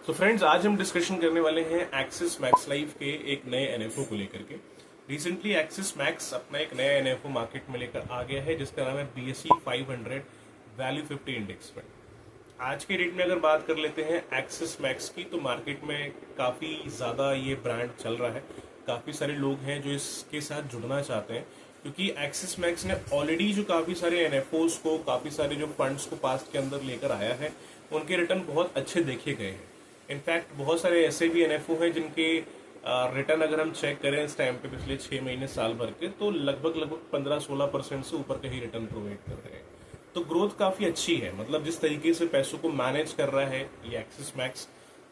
तो फ्रेंड्स, आज हम डिस्कशन करने वाले हैं एक्सिस मैक्स लाइफ के एक नए एनएफओ को लेकर के। रिसेंटली एक्सिस मैक्स अपना एक नया एनएफओ मार्केट में लेकर आ गया है जिसका नाम है BSE 500 वैल्यू 50 इंडेक्स फंड। आज के डेट में अगर बात कर लेते हैं एक्सिस मैक्स की, तो मार्केट में काफ़ी ज़्यादा ये ब्रांड चल रहा है। काफ़ी सारे लोग हैं जो इसके साथ जुड़ना चाहते हैं, क्योंकि एक्सिस मैक्स ने ऑलरेडी जो काफ़ी सारे एनएफओस को, काफ़ी सारे जो फंड्स को पास्ट के अंदर लेकर आया है, उनके रिटर्न बहुत अच्छे देखे गए हैं। इनफैक्ट बहुत सारे ऐसे भी एनएफओ हैं जिनके रिटर्न अगर हम चेक करें इस टाइम पे पिछले 6 महीने साल भर के, तो लगभग 15-16% से ऊपर के ही रिटर्न प्रोवाइड कर रहे हैं। तो ग्रोथ काफ़ी अच्छी है। मतलब जिस तरीके से पैसों को मैनेज कर रहा है ये एक्सिस मैक्स,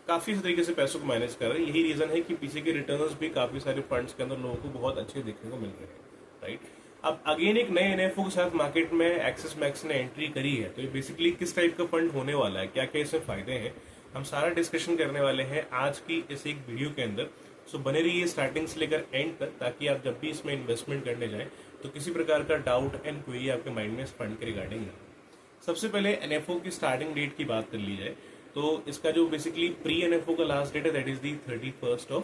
काफ़ी तरीके से पैसों को मैनेज कर रहा है। यही रीज़न है कि पीछे के रिटर्न्स भी काफ़ी सारे फंड्स के अंदर लोगों को बहुत अच्छे देखने को मिल रहे हैं, राइट। अब अगेन एक नए एनएफओ के साथ मार्केट में एक्सिस मैक्स ने एंट्री करी है, तो ये बेसिकली किस टाइप का फंड होने वाला है, क्या क्या इसमें फायदे हैं, हम सारा डिस्कशन करने वाले हैं आज की इस एक वीडियो के अंदर। सो बने रहिए स्टार्टिंग से लेकर एंड तक, ताकि आप जब भी इसमें इन्वेस्टमेंट करने जाएं तो किसी प्रकार का डाउट एंड क्वेरी आपके माइंड में इस फंड के रिगार्डिंग ना हो। सबसे पहले एनएफओ की स्टार्टिंग डेट की बात कर ली जाए तो इसका जो बेसिकली प्री एनएफओ का लास्ट डेट है that is the 31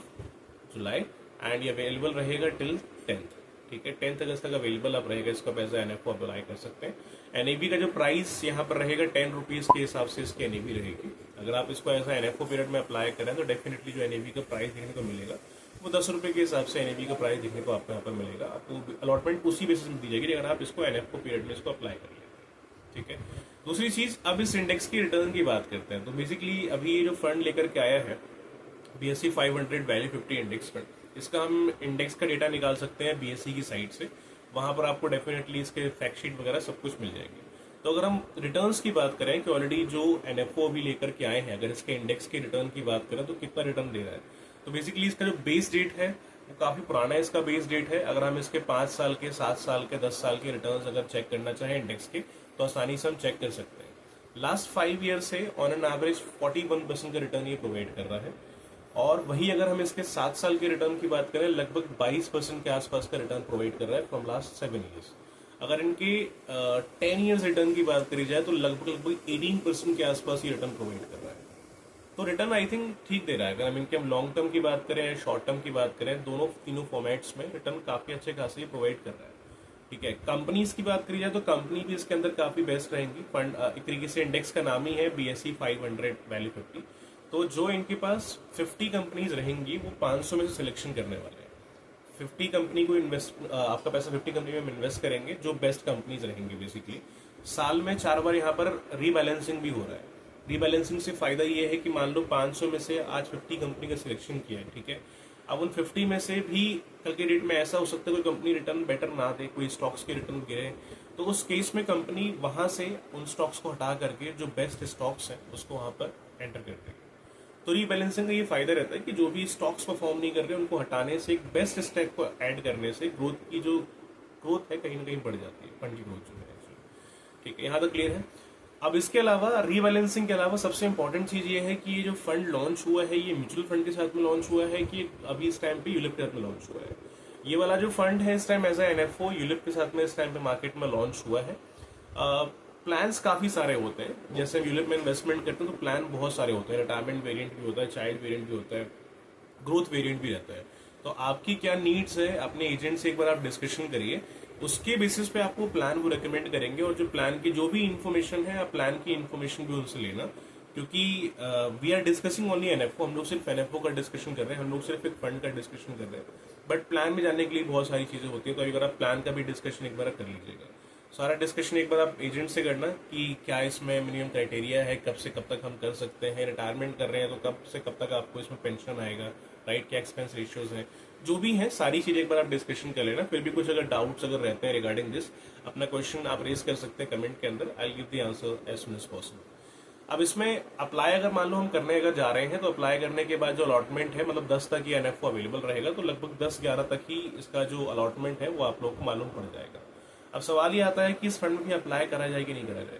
July and ये अवेलेबल रहेगा टिल 10th। ठीक है, 10 अगस्त तक अवेलेबल आप रहेगा। इसका पैसा एनएफओ अप्लाई कर सकते हैं। एनएबी का जो प्राइस यहाँ पर रहेगा 10 रुपीज के हिसाब से इसकी एनएबी रहेगी। अगर आप इसको ऐसा एनएफओ पीरियड में अप्लाई करें तो डेफिनेटली जो एनएबी का प्राइस देखने को मिलेगा वो 10 रुपए के हिसाब से एनएबी का प्राइस देखने को आपको यहाँ पर मिलेगा। आपको अलॉटमेंट उसी बेसिस में दी जाएगी अगर आप इसको एनएफओ पीरियड में इसको अप्लाई कर लें। ठीक है, दूसरी चीज, अब इस इंडेक्स की रिटर्न की बात करते हैं। तो बेसिकली अभी ये जो फंड लेकर के आया है BSE 500 वैल्यू 50 इंडेक्स फंड, इसका हम इंडेक्स का डेटा निकाल सकते हैं BSE की साइट से। वहां पर आपको डेफिनेटली इसके फैक्ट शीट वगैरह सब कुछ मिल जाएगी। तो अगर हम रिटर्न्स की बात करें कि ऑलरेडी जो एनएफओ अभी लेकर के आए हैं, अगर इसके इंडेक्स के रिटर्न की बात करें तो कितना रिटर्न दे रहा है, तो बेसिकली इसका जो बेस डेट है वो काफी पुराना है। इसका बेस डेट है, अगर हम इसके 5 साल के, 7 साल के, 10 साल के रिटर्न्स अगर चेक करना चाहें इंडेक्स के, तो आसानी से हम चेक कर सकते हैं। लास्ट 5 ईयर से ऑन एन एवरेज 41% का रिटर्न ये प्रोवाइड कर रहा है। और वही अगर हम इसके 7 साल के रिटर्न की बात करें, लगभग 22% के आसपास का रिटर्न प्रोवाइड कर रहा है फ्रॉम लास्ट 7 ईयर्स। अगर इनके 10 ईयर्स रिटर्न की बात करी जाए तो लगभग 18% के आसपास ये रिटर्न प्रोवाइड कर रहा है। तो रिटर्न आई थिंक ठीक दे रहा है। अगर हम इनके लॉन्ग टर्म की बात करें, शॉर्ट टर्म की बात करें, तीनों फॉर्मेट्स में रिटर्न काफी अच्छे खासे प्रोवाइड कर रहा है। ठीक है, कंपनीज की बात करी जाए तो कंपनी भी इसके अंदर काफी बेस्ट रहेंगी। फंड एक तरीके से इंडेक्स का नाम ही है BSE 500 वैल्यू 50। तो जो इनके पास 50 कंपनीज रहेंगी वो 500 में से सिलेक्शन करने वाले हैं। 50 कंपनी को आपका पैसा 50 कंपनी में इन्वेस्ट करेंगे जो बेस्ट कंपनीज रहेंगी। बेसिकली साल में 4 बार यहाँ पर रीबैलेंसिंग भी हो रहा है। रीबैलेंसिंग से फायदा ये है कि मान लो 500 में से आज 50 कंपनी का सिलेक्शन किया है, ठीक है, अब उन 50 में से भी कल के डेट में ऐसा हो सकता है कोई कंपनी रिटर्न बेटर ना दे, कोई स्टॉक्स के रिटर्न गिरे, तो उस केस में कंपनी वहां से उन स्टॉक्स को हटा करके जो बेस्ट स्टॉक्स हैं उसको वहां पर एंटर कर देगी। तो रीबैलेंसिंग का ये फायदा रहता है कि जो भी स्टॉक्स परफॉर्म नहीं कर रहे उनको हटाने से, एक बेस्ट स्टॉक को ऐड करने से ग्रोथ की जो ग्रोथ है कहीं ना कहीं बढ़ जाती है, फंड की ग्रोथ जो है। ठीक है, यहाँ तक क्लियर है। अब इसके अलावा रीबैलेंसिंग के अलावा सबसे इंपॉर्टेंट चीज ये है कि ये जो फंड लॉन्च हुआ है ये म्यूचुअल फंड के साथ में लॉन्च हुआ है कि अभी इस टाइम पे यूलिप के साथ में लॉन्च हुआ है। ये वाला जो फंड है इस टाइम एज एनएफओ यूलिप के साथ में इस टाइम पे मार्केट में लॉन्च हुआ है। प्लान्स काफी सारे होते हैं। जैसे हम यूलिप में इन्वेस्टमेंट करते हैं तो प्लान बहुत सारे होते हैं। रिटायरमेंट वेरिएंट भी होता है, चाइल्ड वेरिएंट भी होता है, ग्रोथ वेरिएंट भी रहता है। तो आपकी क्या नीड्स है अपने एजेंट से एक बार आप डिस्कशन करिए, उसके बेसिस पे आपको प्लान वो रेकमेंड करेंगे। और जो प्लान की जो भी इन्फॉर्मेशन है, आप प्लान की इन्फॉर्मेशन भी उनसे लेना, क्योंकि we are discussing only NFO. हम लोग सिर्फ एनएफओ का डिस्कशन कर रहे हैं, हम लोग सिर्फ एक फंड का डिस्कशन कर रहे हैं, बट प्लान में जाने के लिए बहुत सारी चीजें होती है। तो अगर आप प्लान का भी डिस्कशन एक बार कर लीजिएगा। सारा डिस्कशन एक बार आप एजेंट से करना कि क्या इसमें मिनिमम क्राइटेरिया है, कब से कब तक हम कर सकते हैं, रिटायरमेंट कर रहे हैं तो कब से कब तक आपको इसमें पेंशन आएगा, राइट, क्या एक्सपेंस रेशियोज हैं, जो भी है सारी चीजें एक बार आप डिस्कशन कर लेना। फिर भी कुछ अगर डाउट्स अगर रहते हैं रिगार्डिंग दिस, अपना क्वेश्चन आप रेज कर सकते हैं कमेंट के अंदर। I give the answer as soon as possible. अब इसमें अप्लाई अगर मान लो हम करने अगर जा रहे हैं तो अप्लाई करने के बाद जो अलॉटमेंट है, मतलब 10 तक ये एनएफओ अवेलेबल रहेगा, तो लगभग 10-11 तक ही इसका जो अलॉटमेंट है वो आप लोग को मालूम पड़ जाएगा। अब सवाल ये आता है कि इस फंड में भी अप्लाई करा जाए कि नहीं करा जाए।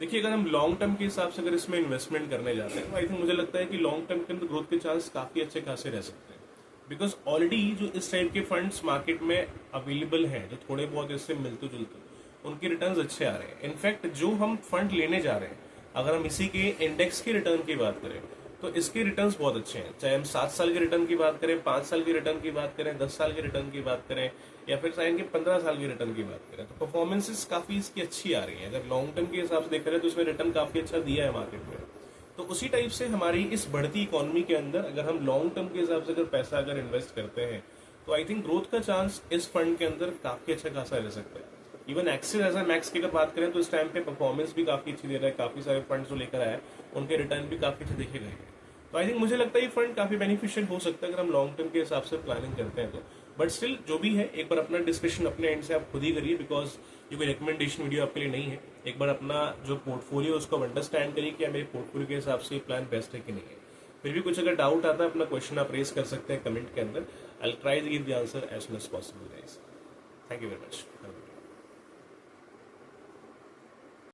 देखिए, अगर हम लॉन्ग टर्म के हिसाब से अगर इसमें इन्वेस्टमेंट करने जाते हैं तो आई थिंक मुझे लगता है कि लॉन्ग टर्म के अंदर ग्रोथ के चांस काफी अच्छे खासे रह सकते हैं। बिकॉज ऑलरेडी जो इस टाइप के फंड्स मार्केट में अवेलेबल हैं, जो थोड़े बहुत इससे मिलते जुलते, उनके रिटर्न्स अच्छे आ रहे हैं। इनफैक्ट जो हम फंड लेने जा रहे हैं, अगर हम इसी के इंडेक्स के रिटर्न की बात करें तो इसके रिटर्न्स बहुत अच्छे हैं, चाहे हम 7 साल के रिटर्न की बात करें, 5 साल की रिटर्न की बात करें, 10 साल के रिटर्न की बात करें, या फिर चाहे कि 15 साल की रिटर्न की बात करें, तो परफॉर्मेंसेस काफी इसकी अच्छी आ रही है। अगर लॉन्ग टर्म के हिसाब से देख रहे हैं तो इसमें रिटर्न काफी अच्छा दिया है मार्केट में। तो उसी टाइप से हमारी इस बढ़ती इकोनॉमी के अंदर अगर हम लॉन्ग टर्म के हिसाब से अगर पैसा अगर इन्वेस्ट करते हैं तो आई थिंक ग्रोथ का चांस इस फंड के अंदर काफी अच्छा खासा रह सकता है। इवन एक्सिस एज मैक्स की अगर बात करें तो इस टाइम पे परफॉर्मेंस भी काफी अच्छी दे रहा है, काफी सारे फंड जो लेकर आए उनके रिटर्न भी काफी अच्छे देखे गए हैं। तो आई थिंक मुझे लगता है ये फंड काफी बेनिफिशियल हो सकता है अगर हम लॉन्ग टर्म के हिसाब से प्लानिंग करते हैं तो। बट स्टिल जो भी है एक बार अपना डिस्कशन अपने एंड से आप खुद ही करिए, बिकॉज ये कोई रिकमेंडेशन वीडियो आपके लिए नहीं है। एक बार अपना जो पोर्टफोलियो उसको अंडरस्टैंड करिए कि मेरे पोर्टफोलियो के हिसाब से प्लान बेस्ट है कि नहीं है। फिर भी कुछ अगर डाउट आता है अपना क्वेश्चन आप रेज कर सकते हैं कमेंट के अंदर। I will try to give the answer as soon as possible guys. Thank you very much.